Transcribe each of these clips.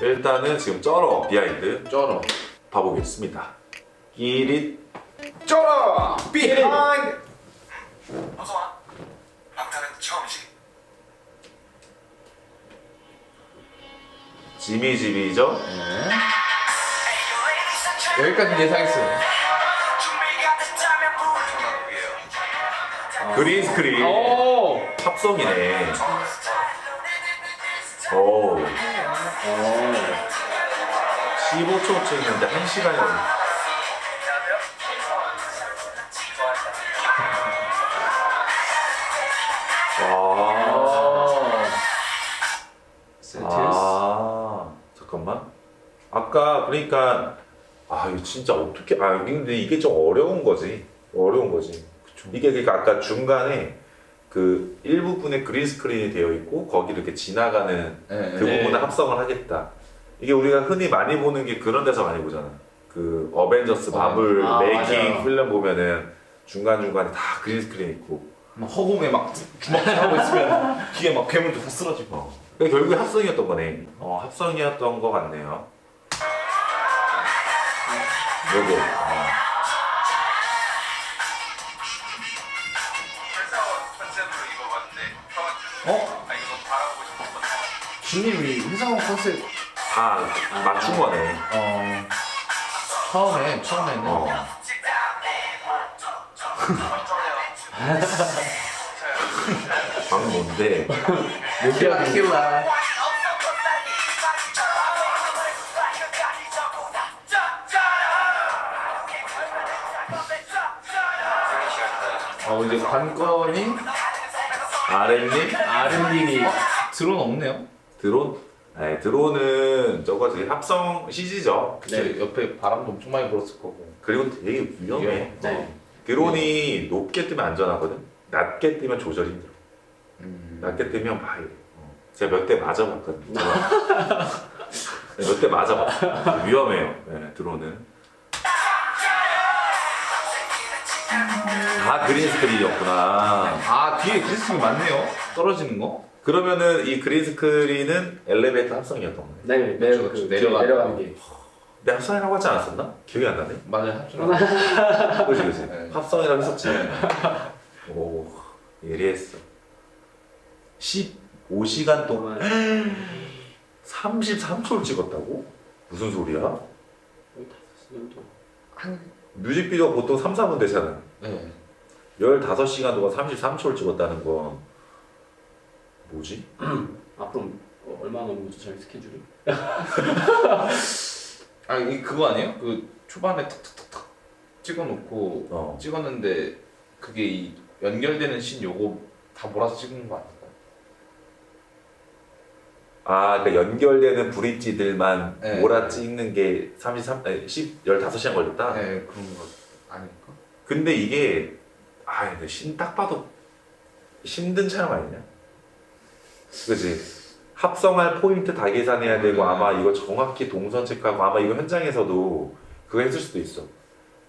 일단은 지금 쩔어 비하인드 쩔어. 봐보겠습니다. 끼릿 쩔어. 비하인드. 어서와. 방탄은 처음이지. 지미지미죠? 여기까지 예상했어요. 그린 스크린 오. 합성이네. 오 15초 찍는데 1시간이 걸려. 와. 아 잠깐만. 아까 그러니까 이거 진짜 어떻게 근데 이게 좀 어려운 거지. 이게 그러니까 아까 중간에 그 일부분에 그린 스크린이 되어 있고 거기를 이렇게 지나가는 그 부분을 합성을 하겠다. 이게 우리가 흔히 많이 보는 게 그런 데서 많이 보잖아. 그 어벤져스 마블 메이킹 맞아요. 필름 보면은 중간중간에 다 그린 스크린 있고 막 허공에 막 주먹 하고 있으면 뒤에 막 괴물도 다 쓰러지고. 그게 결국에 합성이었던 거네. 합성이었던 거 같네요. 요거. 컨셉으로 입어봤는데 이거 바라보고 싶었거든. 주님이 회사원 컨셉 다 맞춘 거네. 처음에는 방금 뭔데? 킬라. 이제 관건이 RM님? RM님이 드론 없네요. 드론? 드론은 저거지. 합성 CG죠. 네, 옆에 바람도 엄청 많이 불었을 거고. 그리고 되게 위험해. 네. 드론이 높게 뜨면 안전하거든. 낮게 뜨면 조절이 힘들어. 낮게 뜨면 막 이래. 제가 몇 대 맞아봤거든요. 몇 대 맞아봤어. 위험해요. 네, 드론은. 그린 스크린이었구나. 뒤에 그리스가 많네요. 떨어지는 거. 그러면은 이 그린 스크린은 엘리베이터 합성이었던 거네. 네, 그렇죠, 그 내려가는 게. 내가 합성이라고 하지 않았었나? 기억이 안 나네. 맞아요, 합성. 그치. 네. 합성이라고 했었지. 오, 예리했어. 15시간 동안 33초를 찍었다고? 무슨 소리야? 거의 5시간 동안. 뮤직비디오가 보통 3, 4분 되잖아. 네. 15시간 동안 33초를 찍었다는 건 뭐지? 앞으로 얼마나 남은 거죠, 저희 스케줄이? 이 그거 아니에요? 그 초반에 탁탁탁탁 찍어놓고 찍었는데 그게 이 연결되는 씬 요거 다 몰아서 찍은 거 아닐까요? 그러니까 연결되는 브릿지들만 네. 몰아 찍는 게 15시간 걸렸다? 네, 그런 거 아닐까? 근데 이게 근데 딱 봐도 힘든 촬영 아니냐? 그지? 합성할 포인트 다 계산해야 되고 아마 이거 정확히 동선 체크하고 아마 이거 현장에서도 그거 했을 수도 있어.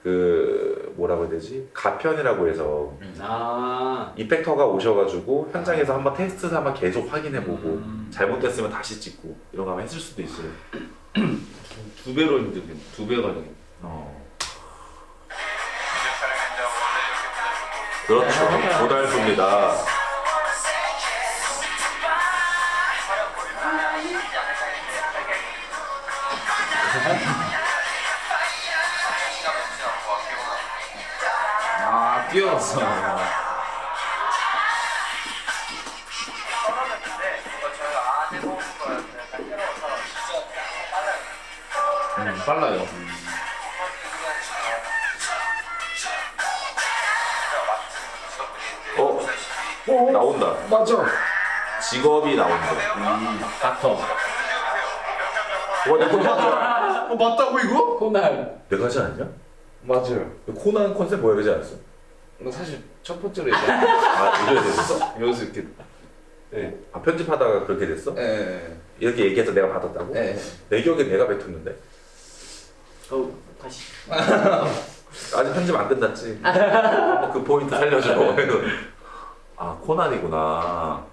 그 뭐라고 해야 되지? 가편이라고 해서 이펙터가 오셔가지고 현장에서 한번 테스트 삼아 계속 확인해보고 잘못됐으면 다시 찍고 이런 거 아마 했을 수도 있어요. 2배로 힘들긴, 2배 걸리긴. 그렇죠. 고달프입니다. 뛰어서. 빨라요. 나온다. 맞아. 직업이 나온다. 닥터. 내거 맞아. 맞다고 이거? 코난. 내가 하지 않았냐? 맞아요. 코난 컨셉 뭐야 그러지 않았어? 너 사실 첫 번째로 얘기한 이렇게 됐어? 여기서 이렇게. 편집하다가 그렇게 됐어? 예. 이렇게 얘기해서 내가 받았다고? 예. 내 기억에 내가 뱉었는데? 다시. 아직 편집 안 끝났지? 그 포인트 살려줘. 코난이구나.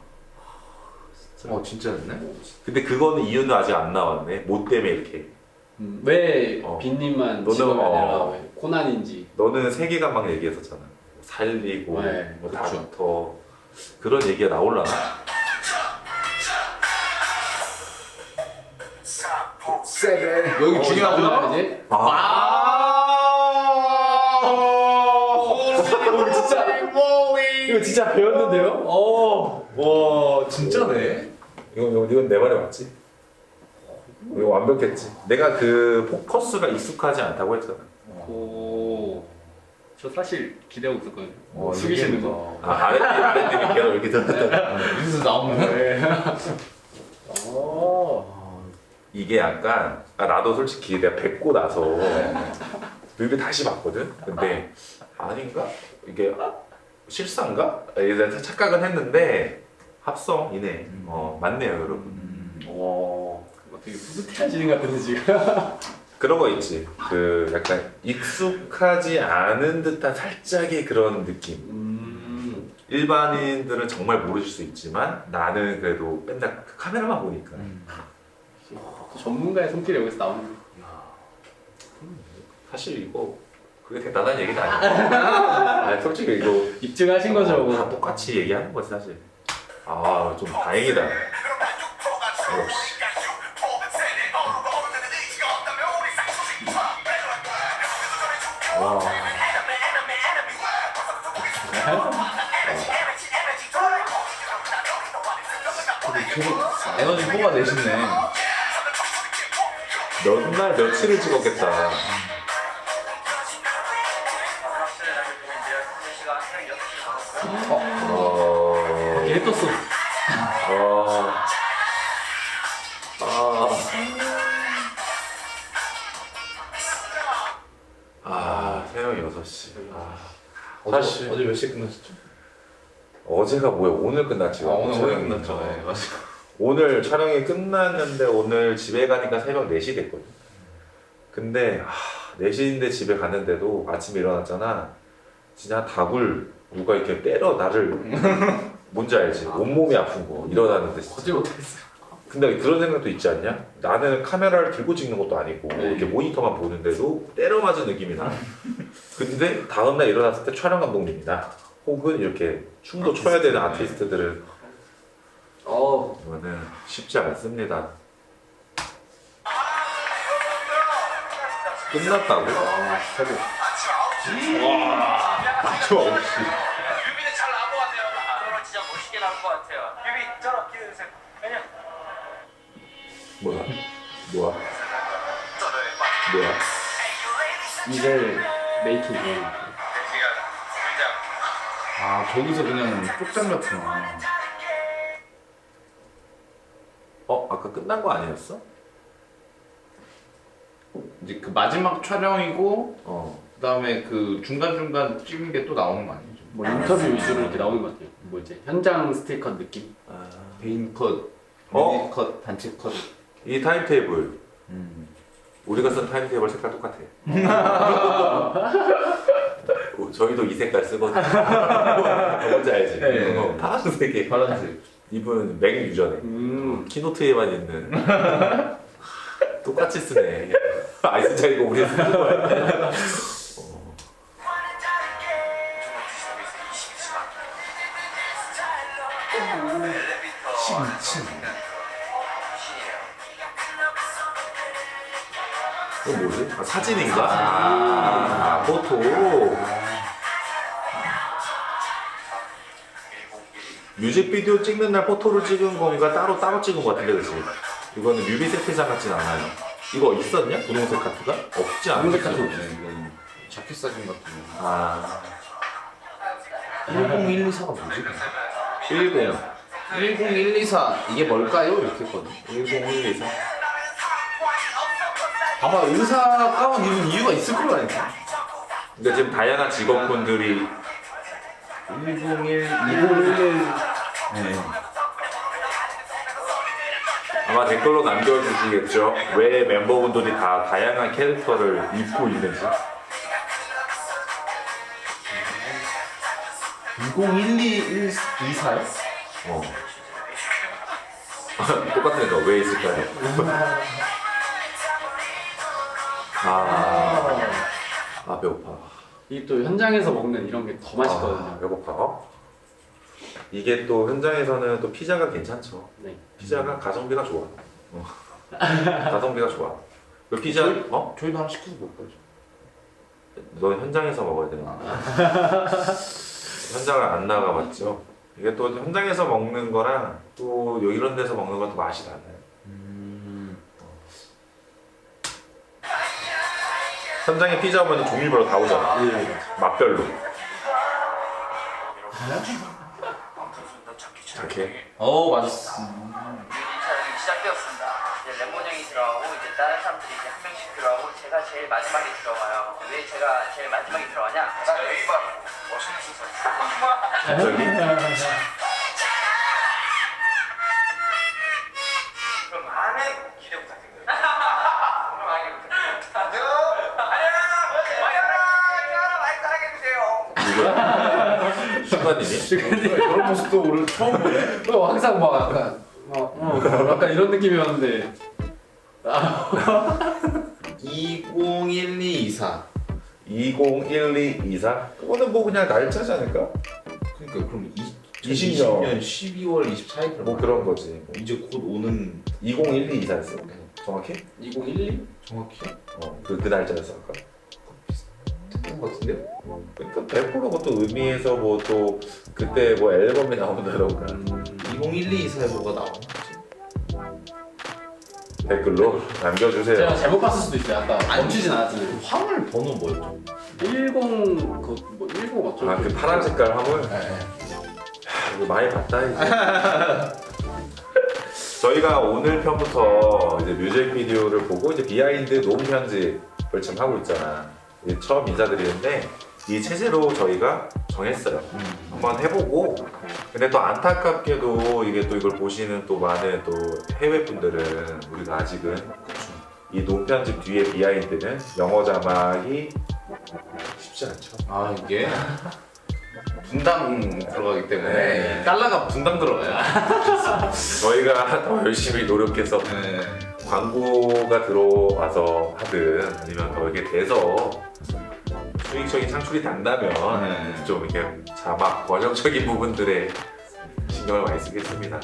진짜 진짜였네? 근데 그거는 이유는 아직 안 나왔네. 뭐 때문에 이렇게. 왜 어. 빈님만 너는, 직업이 아니라 어. 왜 코난인지. 너는 세계관 막 얘기했었잖아. 살리고 네, 뭐 그쵸. 닥터 그런 얘기가 나올라나? 여기 중요하구나. 이제 이거 진짜 이거 진짜 배웠는데요? 와 진짜네. 이건 내 말이 맞지? 이거 완벽했지. 내가 그 포커스가 익숙하지 않다고 했잖아. 오. 저 사실 기대하고 있었거든요. 와, 숙이시는 이게 거. 아랫님이 계속 이렇게 들었다. 여기서 나오는 네. 이게 약간 나도 솔직히 내가 뵙고 나서 뮤비 다시 봤거든. 근데 아닌가? 이게 실사인가? 이제 착각은 했는데 합성이네. 맞네요, 여러분. 와. 되게 뿌듯해하시는 것 같은데 지금. 그런 거 있지. 그 약간 익숙하지 않은 듯한 살짝의 그런 느낌. 일반인들은 정말 모르실 수 있지만 나는 그래도 맨날 그 카메라만 보니까. 전문가의 손길이 여기서 나오는 거. 사실 이거 그게 대단한 얘기는 아니야. 아니, 솔직히 이거 입증하신 거죠. 다 똑같이 얘기하는 거지 사실. 좀 다행이다. 역시. 와. 에너지 뽑아내시네. 몇 날 며칠을 찍었겠다. 얘 떴어. 새벽 6시. 어제 몇 시에 끝났었죠? 어제가 뭐야? 오늘 끝났지. 오늘 끝났죠. 네, 맞아요. 오늘 촬영이 끝났는데 오늘 집에 가니까 새벽 4시 됐거든. 근데 4시인데 집에 갔는데도 아침에 일어났잖아. 진짜 다굴 누가 이렇게 때려 나를 뭔지 알지? 온몸이 아픈 거 일어났는데 진짜. 어제 못했어요. 근데 그런 생각도 있지 않냐? 나는 카메라를 들고 찍는 것도 아니고 이렇게 모니터만 보는데도 때려 맞은 느낌이 나. 근데 다음날 일어났을 때 촬영 감독님이다. 혹은 이렇게 춤도 춰야 되는 아티스트들은 이거는 쉽지 않습니다. 끝났다고? 새벽. 아침 9시. 뮤비는 잘 나온 것 같아요. 저는 진짜 멋있게 나온 것 같아요. 뮤비 저랑 기대주세요. 왜냐? 뭐야? 이제 메이킹. 저기서 그냥 쪽 잘렸구나. 아까 끝난 거 아니었어? 이제 그 마지막 촬영이고 그다음에 그 중간중간 찍은 게 또 나오는 거 아니죠? 뭐 인터뷰 위주로 이렇게 나오는 것 같아요. 뭐 이제 현장 스틸컷 느낌. 개인 컷, 어? 미니 컷, 단체 컷. 이 타임테이블 우리가 쓴 타임테이블 색깔 똑같아. 저희도 이 색깔 쓰거든. 뭔지 알지? 네. 파란색에 파란색. 이분 맥 유저네. 키노트에만 있는. 똑같이 쓰네. 진짜 이거 우리 쓰는 거야. 이거 뭐지? 사진인가? 포토. 뮤직비디오 찍는 날 포토를 찍은 건가 따로 찍은 것 같은데 그치? 이거는 뮤비 세트장 같진 않아요. 이거 있었냐? 분홍색 카트가? 없지 않아? 분홍색 카트 없네. 이건 자켓 사진 같은 거. 10124가 뭐지? 10124 이게 뭘까요? 이렇게 했거든. 10124. 아마 의사 가운 입은 이유가 있을 거라니까. 근데 지금 다양한 직업군들이 201 네. 아마 댓글로 남겨주시겠죠? 왜 멤버분들이 다 다양한 캐릭터를 입고 있는지. 201224요? 똑같은 거 왜 있을까요? 아 배고파. 이게 또 현장에서 먹는 이런 게 더 맛있거든요. 배고파. 이게 또 현장에서는 또 피자가 괜찮죠. 네. 피자가 가성비가 좋아. 가성비가 좋아. 그 피자 저희도 하나 시켜서 먹어야죠. 너 현장에서 먹어야 되는 거야. 현장을 안 나가봤죠. 이게 또 현장에서 먹는 거랑 또 이런 데서 먹는 것도 맛이 달라요. 현장에 피자 오면 종류별로 다 오잖아. 네. 맛별로. 이렇게. 맞았어. 촬영이 시작되었습니다. 이제 레몬 형이 들어가고 이제 다른 사람들이 이제 한 명씩 들어가고 제가 제일 마지막에 들어가요. 왜 제가 제일 마지막에 들어가냐? 나 여기 봐. 멋있는 순서. 갑자기? 그럼 많은 기대 부탁드려요. 많이 부탁드려요. 안녕. 슈가님이? 이런 모습도 오늘 처음 보네. 항상 막 약간 약간 이런 느낌이었는데 201224. 201224? 그거는 뭐 그냥 날짜지 않을까? 그러니까 그럼 20년. 2020년 12월 24일 뭐 그런 거지. 이제 곧 오는 201224였어. 정확히? 2012? 정확히 그 날짜였어 아까. 했던 것 같은데요? 그러니까 100% 그것도 의미해서 뭐 또 그때 뭐 앨범이 나온다던가 201224에 뭐가 나오나? 댓글로 남겨주세요. 제가 잘못 봤을 수도 있어요. 아까 멈추진 않았잖아요. 화물 번호 뭐였죠? 10 뭐 10 어쩌고. 아 그 파란 색깔 화물? 네. 이거 많이 봤다 이제. 저희가 오늘 편부터 이제 뮤직비디오를 보고 이제 비하인드 녹음 편집을 지금 하고 있잖아. 이제 처음 인사드리는데 이 체제로 저희가 정했어요. 한번 해보고 근데 또 안타깝게도 이게 또 이걸 보시는 또 많은 또 해외 분들은 우리가 아직은 이 녹음 편집 뒤에 비하인드는 영어 자막이 쉽지 않죠. 이게 분당 들어가기 때문에 네. 달러가 분당 들어가요. 저희가 더 열심히 노력해서 네. 광고가 들어와서 하든 아니면 더 이게 돼서 수익적인 창출이 된다면 네. 좀 이렇게 자막 번역적인 부분들에 신경을 많이 쓰겠습니다.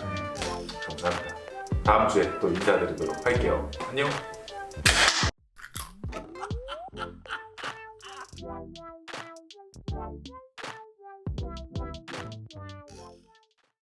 감사합니다. 다음 주에 또 인사드리도록 할게요. 안녕.